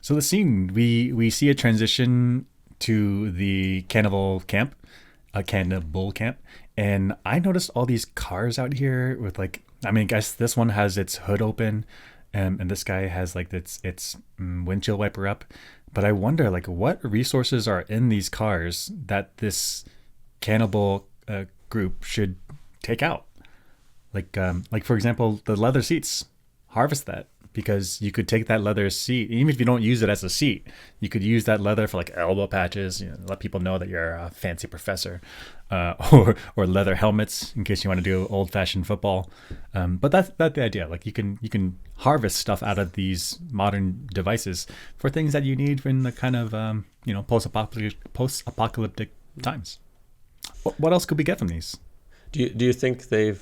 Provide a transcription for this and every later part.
So the scene we see a transition to the cannibal camp, and I noticed all these cars out here with like, I mean, I guess this one has its hood open, and this guy has like its windshield wiper up. But I wonder like what resources are in these cars that this cannibal group should take out. Like for example, the leather seats. Harvest that, because you could take that leather seat, even if you don't use it as a seat, you could use that leather for like elbow patches. You know, let people know that you're a fancy professor, or leather helmets in case you want to do old fashioned football. But that's the idea. Like you can harvest stuff out of these modern devices for things that you need in the kind of post-apocalyptic times. What else could we get from these? Do you think they've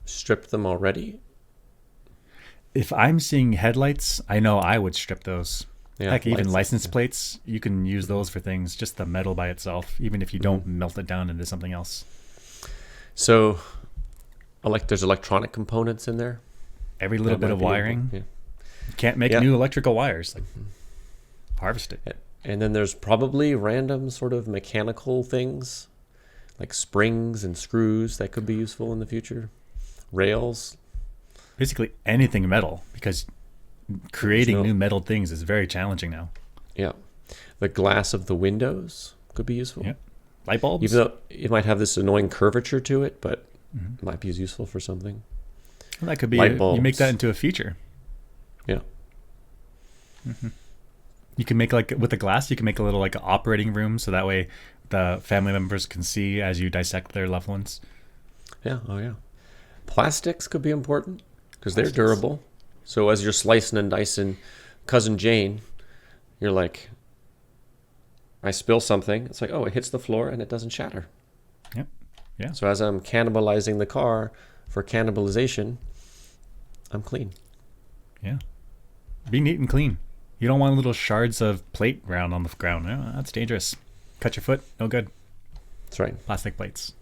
stripped them already? If I'm seeing headlights, I know I would strip those. Yeah, Heck, even license yeah. plates, you can use those for things, just the metal by itself, even if you don't melt it down into something else. So, there's electronic components in there. Every little That bit might of be able- wiring. yeah. You can't make Yeah. new electrical wires. Like, harvest it. And then there's probably random sort of mechanical things, like springs and screws that could be useful in the future. Rails. Basically anything metal, because creating no- new metal things is very challenging now. Yeah. The glass of the windows could be useful. Yeah. Light bulbs. Even though it might have this annoying curvature to it, but Mhm. it might be useful for something. Well, that could be. Light You make bulbs. that into a feature. Yeah. You can make like with the glass, you can make a little like operating room, so that way the family members can see as you dissect their loved ones. Yeah. Oh, yeah. Plastics could be important because they're Plastics. durable. So as you're slicing and dicing Cousin Jane, you're like, I spill something. It's like, oh, it hits the floor and it doesn't shatter. Yep. Yeah. So as I'm cannibalizing the car for cannibalization, I'm clean. Yeah. Be neat and clean. You don't want little shards of plate around on the ground. No, that's dangerous. Cut your foot. No good. That's right. Plastic plates.